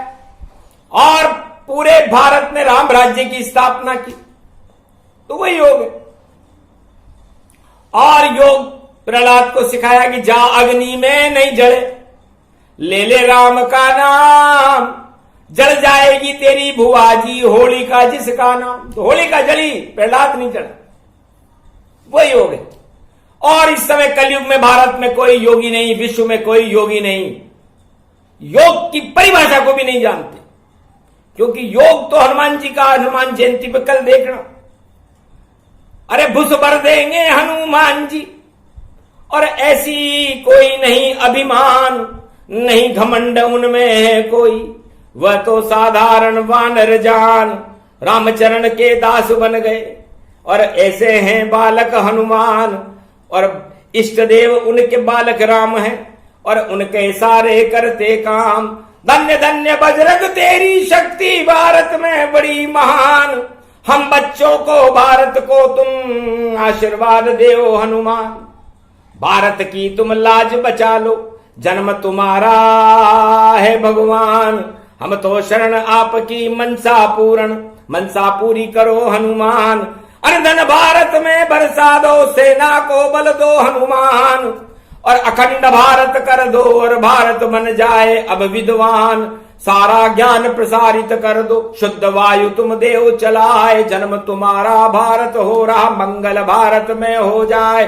और पूरे भारत में राम राज्य की स्थापना की, तो वही योग है। और योग प्रहलाद को सिखाया कि जा अग्नि में नहीं जले, ले ले राम का नाम, जल जाएगी तेरी भुआ जी होलिका जिसका नाम। तो होलिका जली, प्रहलाद नहीं जला, वही योग है। और इस समय कलयुग में भारत में कोई योगी नहीं, विश्व में कोई योगी नहीं, योग की परिभाषा को भी नहीं जानते, क्योंकि योग तो हनुमान जी का, हनुमान जयंती पे कल देखना, अरे भुस भर देंगे हनुमान जी, और ऐसी कोई नहीं अभिमान, नहीं घमंड उनमें है कोई, वह तो साधारण वानर जान, रामचरण के दास बन गए। और ऐसे हैं बालक हनुमान, और इष्ट देव उनके बालक राम हैं, और उनके सारे करते काम। धन्य धन्य बजरंग तेरी शक्ति भारत में बड़ी महान, हम बच्चों को भारत को तुम आशीर्वाद देओ हनुमान। भारत की तुम लाज बचा लो, जन्म तुम्हारा है भगवान, हम तो शरण आपकी मनसा पूर्ण, मनसा पूरी करो हनुमान। अनधन भारत में बरसा दो, सेना को बल दो हनुमान, और अखंड भारत कर दो, और भारत बन जाए अब विद्वान। सारा ज्ञान प्रसारित कर दो, शुद्ध वायु तुम देव चलाए, जन्म तुम्हारा भारत हो रहा, मंगल भारत में हो जाए।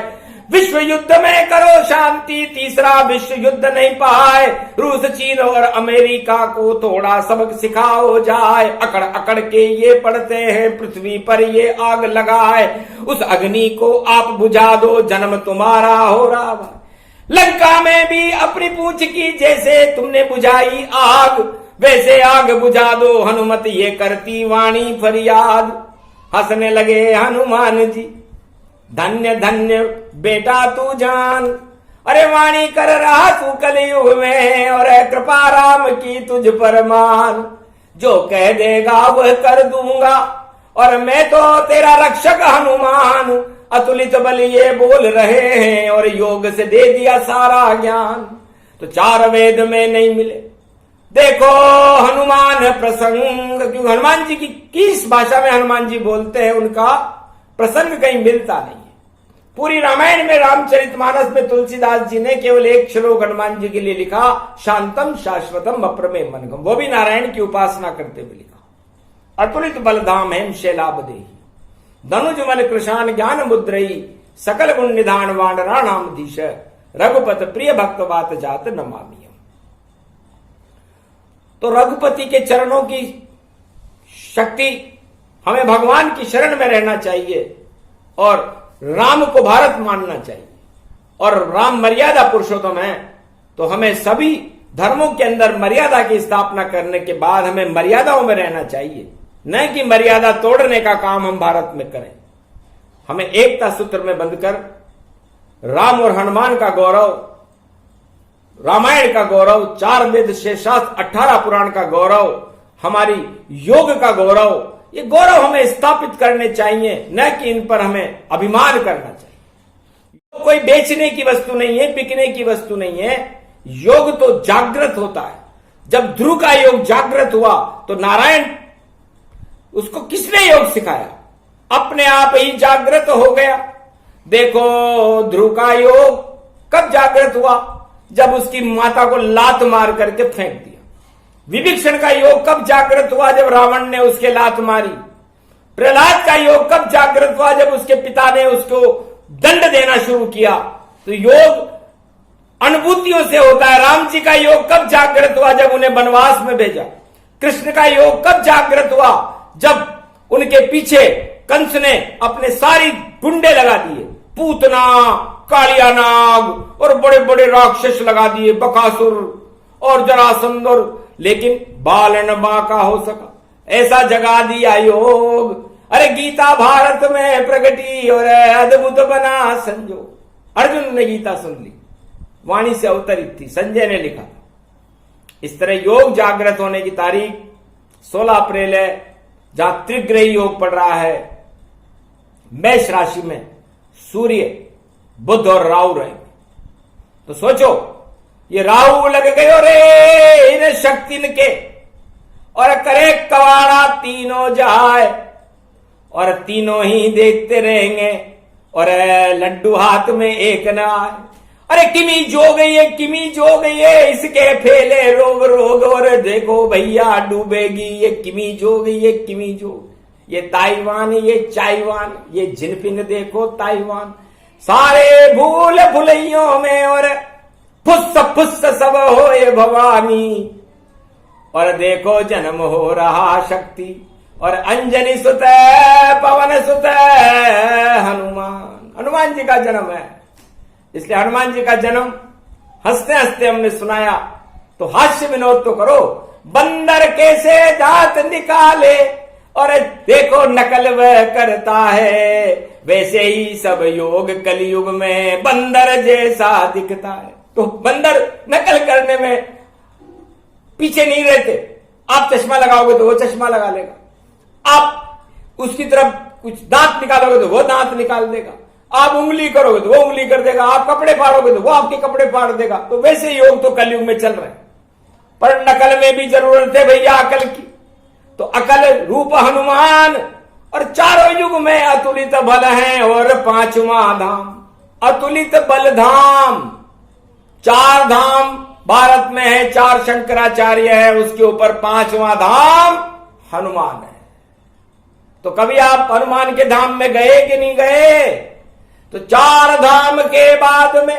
विश्व युद्ध में करो शांति, तीसरा विश्व युद्ध नहीं पाए, रूस चीन और अमेरिका को थोड़ा सबक सिखाओ जाए। अकड़ अकड़ के ये पढ़ते हैं पृथ्वी पर ये आग लगाए, उस अग्नि को आप बुझा दो, जन्म तुम्हारा हो रहा। लंका में भी अपनी पूंछ की जैसे तुमने बुझाई आग, वैसे आग बुझा दो हनुमत, ये करती वाणी फरियाद। हंसने लगे हनुमान जी, धन्य धन्य बेटा तू जान, अरे वाणी कर रहा तू कलयुग में, और कृपा राम की तुझ पर मान। जो कह देगा वह कर दूंगा, और मैं तो तेरा रक्षक हनुमान। अतुलित बल ये बोल रहे हैं, और योग से दे दिया सारा ज्ञान। तो चार वेद में नहीं मिले देखो हनुमान प्रसंग, क्योंकि हनुमान जी की किस भाषा में हनुमान जी बोलते हैं उनका प्रसंग कहीं मिलता नहीं है। पूरी रामायण में रामचरितमानस में तुलसीदास जी ने केवल एक श्लोक हनुमान जी के लिए लिखा, शांतम शाश्वतम अप्रमेय मनगम, वो भी नारायण की उपासना करते हुए लिखा। अतुलित बलधाम हेम शैलाभ देही, धनुज मन कृशान ज्ञान मुद्रई, सकल गुण निधान वानराणाम धीश, रघुपत प्रिय भक्त बात जात नमामियम। तो रघुपति के चरणों की शक्ति, हमें भगवान की शरण में रहना चाहिए और राम को भारत मानना चाहिए। और राम मर्यादा पुरुषोत्तम है, तो हमें सभी धर्मों के अंदर मर्यादा की स्थापना करने के बाद हमें मर्यादाओं में रहना चाहिए, न कि मर्यादा तोड़ने का काम हम भारत में करें। हमें एकता सूत्र में बंधकर राम और हनुमान का गौरव, रामायण का गौरव, 4 वेद 6 शास्त्र 18 पुराण का गौरव, हमारी योग का गौरव, ये गौरव हमें स्थापित करने चाहिए, न कि इन पर हमें अभिमान करना चाहिए। कोई बेचने की वस्तु नहीं है, बिकने की वस्तु नहीं है। योग तो जागृत होता है। जब ध्रुव का योग जागृत हुआ तो नारायण, उसको किसने योग सिखाया? अपने आप ही जागृत हो गया। देखो ध्रुव का योग कब जागृत हुआ? जब उसकी माता को लात मार करके फेंक दिया। विभीषण का योग कब जागृत हुआ? जब रावण ने उसके लात मारी। प्रहलाद का योग कब जागृत हुआ? जब उसके पिता ने उसको दंड देना शुरू किया। तो योग अनुभूतियों से होता है। राम जी का योग कब जागृत हुआ? जब उन्हें वनवास में भेजा। कृष्ण का योग कब जागृत हुआ? जब उनके पीछे कंस ने अपने सारी गुंडे लगा दिए, पूतना, कालिया नाग और बड़े बड़े राक्षस लगा दिए, बकासुर और जरासंध, लेकिन बालन बांका हो सका, ऐसा जगा दिया योग। अरे गीता भारत में प्रगटी और अद्भुत बना संजोग। अर्जुन ने गीता सुन ली, वाणी से अवतरित थी, संजय ने लिखा था। इस तरह योग जागृत होने की तारीख 16 अप्रैल है, जहां त्रिग्रही योग पड़ रहा है। मेष राशि में सूर्य, बुध और राहु रहेंगे। तो सोचो, ये राहु लग गए रे इन शक्ति के, और करे कवाड़ा तीनों जाए, और तीनों ही देखते रहेंगे, और लड्डू हाथ में एक न आए। अरे किमी जो गई है, किमी जो गई है, इसके फैले रोग रोग, और देखो भैया डूबेगी ये किमी जो गई है, किमी जो। ये ताइवान, ये चाइवान, ये जिनपिंग देखो ताइवान, सारे भूल भुलैयों में, और फुस्स फुस्स सब हो ये भवानी। और देखो जन्म हो रहा शक्ति, और अंजनी सुत पवन सुत हनुमान। हनुमान जी का जन्म है, इसलिए हनुमान जी का जन्म हंसते हंसते हमने सुनाया। तो हास्य विनोद तो करो। बंदर कैसे दांत निकाले, और देखो नकल वह करता है, वैसे ही सब योग कलयुग में बंदर जैसा दिखता है। तो बंदर नकल करने में पीछे नहीं रहते। आप चश्मा लगाओगे तो वो चश्मा लगा लेगा, आप उसकी तरफ कुछ दांत निकालोगे तो वो दांत निकाल देगा, आप उंगली करोगे तो वो उंगली कर देगा, आप कपड़े फाड़ोगे तो वो आपके कपड़े फाड़ देगा। तो वैसे योग तो कलयुग में चल रहे हैं, पर नकल में भी जरूरत है भैया अकल की। तो अकल रूप हनुमान, और चारों युग में अतुलित बल है, और 5वां धाम अतुलित बल धाम। 4 धाम भारत में है, 4 शंकराचार्य है, उसके ऊपर 5वां धाम हनुमान है। तो कभी आप हनुमान के धाम में गए कि नहीं गए? तो 4 धाम के बाद में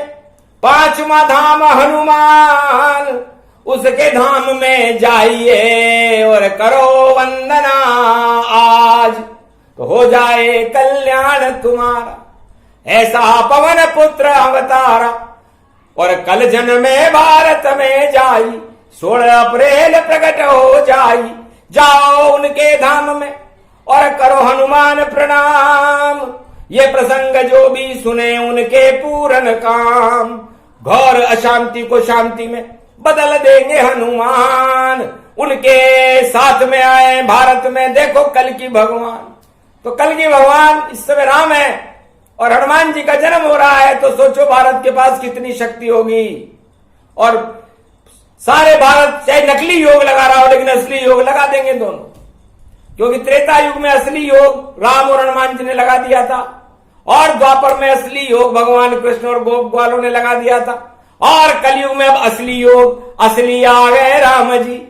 5वां धाम हनुमान, उसके धाम में जाइए और करो वंदना आज, तो हो जाए कल्याण तुम्हारा। ऐसा पवन पुत्र अवतारा, और कल जन्म में भारत में जाई, 16 अप्रैल प्रकट हो जाई। जाओ उनके धाम में और करो हनुमान प्रणाम। ये प्रसंग जो भी सुने उनके पूरन काम, घोर अशांति को शांति में बदल देंगे हनुमान। उनके साथ में आए भारत में, देखो कल की भगवान। तो कल की भगवान इस समय राम है और हनुमान जी का जन्म हो रहा है, तो सोचो भारत के पास कितनी शक्ति होगी। और सारे भारत चाहे नकली योग लगा रहा हो लेकिन असली योग लगा देंगे दोनों, क्योंकि त्रेता युग में असली योग राम और हनुमान जी ने लगा दिया था, और द्वापर में असली योग भगवान कृष्ण और गोप ग्वालों ने लगा दिया था, और कलयुग में अब असली योग असली आ गए राम जी,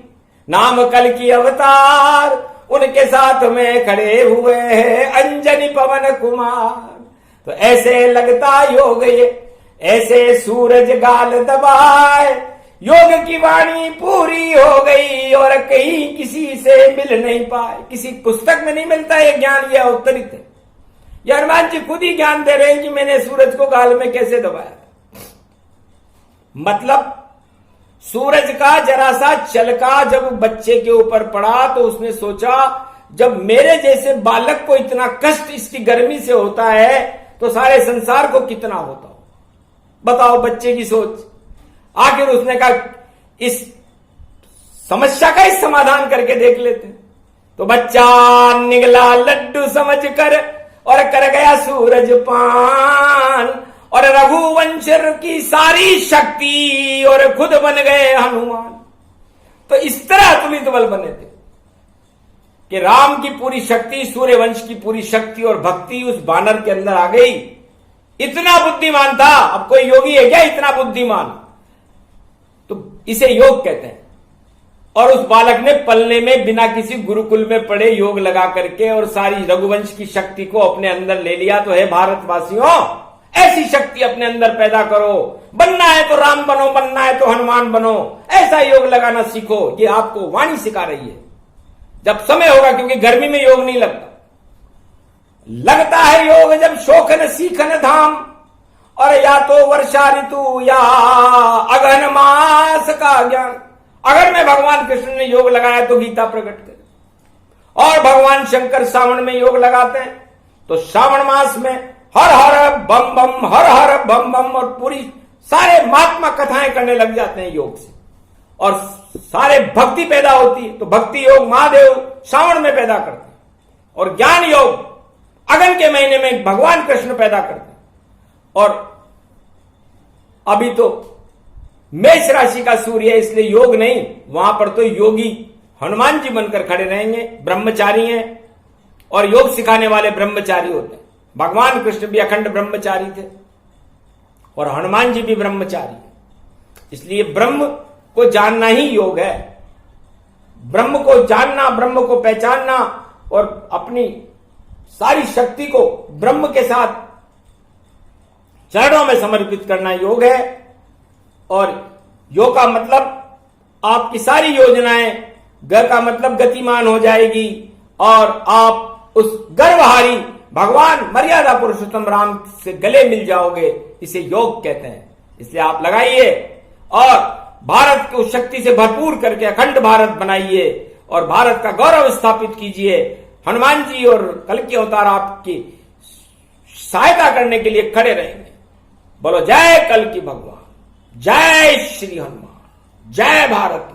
नाम कल की अवतार, उनके साथ में खड़े हुए हैं अंजनी पवन कुमार। तो ऐसे लगता योग ये, ऐसे सूरज गाल दबाए, योग की वाणी पूरी हो गई और कहीं किसी से मिल नहीं पाए। किसी पुस्तक में नहीं मिलता ये ज्ञान, ये अवतरित है। ये हनुमान जी खुद ही ज्ञान दे रहे हैं कि मैंने सूरज को गाल में कैसे दबाया। मतलब सूरज का जरा सा चलका जब बच्चे के ऊपर पड़ा तो उसने सोचा जब मेरे जैसे बालक को इतना कष्ट इसकी गर्मी से होता है तो सारे संसार को कितना होता हो। बताओ बच्चे की सोच। आखिर उसने कहा इस समस्या का इस समाधान करके देख लेते। तो बच्चा निगला लड्डू समझकर और कर गया सूरज पान, और रघुवंश की सारी शक्ति और खुद बन गए हनुमान। तो इस तरह अतुलित बल बने थे कि राम की पूरी शक्ति, सूर्यवंश की पूरी शक्ति और भक्ति उस बानर के अंदर आ गई। इतना बुद्धिमान था। अब कोई योगी है क्या इतना बुद्धिमान? तो इसे योग कहते हैं। और उस बालक ने पलने में बिना किसी गुरुकुल में पढ़े योग लगा करके और सारी रघुवंश की शक्ति को अपने अंदर ले लिया। तो है भारतवासियों, ऐसी शक्ति अपने अंदर पैदा करो। बनना है तो राम बनो, बनना है तो हनुमान बनो। ऐसा योग लगाना सीखो। ये आपको वाणी सिखा रही है। जब समय होगा, क्योंकि गर्मी में योग नहीं लगता, लगता है योग जब शोखन सीखन धाम, और या तो वर्षा ऋतु या अगहन मास का ज्ञान। अगर में भगवान कृष्ण ने योग लगाया तो गीता प्रकट करे, और भगवान शंकर सावन में योग लगाते हैं तो श्रावण मास में हर हर बम बम, हर हर बम बम, और पूरी सारे महात्मा कथाएं करने लग जाते हैं योग से, और सारे भक्ति पैदा होती है। तो भक्ति योग महादेव श्रावण में पैदा करते हैं, और ज्ञान योग अगन के महीने में भगवान कृष्ण पैदा करते हैं। और अभी तो मेष राशि का सूर्य है, इसलिए योग नहीं, वहां पर तो योगी हनुमान जी बनकर खड़े रहेंगे। ब्रह्मचारी हैं और योग सिखाने वाले ब्रह्मचारी होते हैं। भगवान कृष्ण भी अखंड ब्रह्मचारी थे और हनुमान जी भी ब्रह्मचारी है। इसलिए ब्रह्म को जानना ही योग है। ब्रह्म को जानना, ब्रह्म को पहचानना और अपनी सारी शक्ति को ब्रह्म के साथ चरणों में समर्पित करना योग है। और योग का मतलब आपकी सारी योजनाएं, घर का मतलब गतिमान हो जाएगी, और आप उस गर्वहारी भगवान मर्यादा पुरुषोत्तम राम से गले मिल जाओगे। इसे योग कहते हैं। इसलिए आप लगाइए और भारत को शक्ति से भरपूर करके अखंड भारत बनाइए और भारत का गौरव स्थापित कीजिए। हनुमान जी और कल के अवतार आपकी सहायता करने के लिए खड़े रहेंगे। बोलो जय कल की भगवान, जय श्री हनुमान, जय भारत।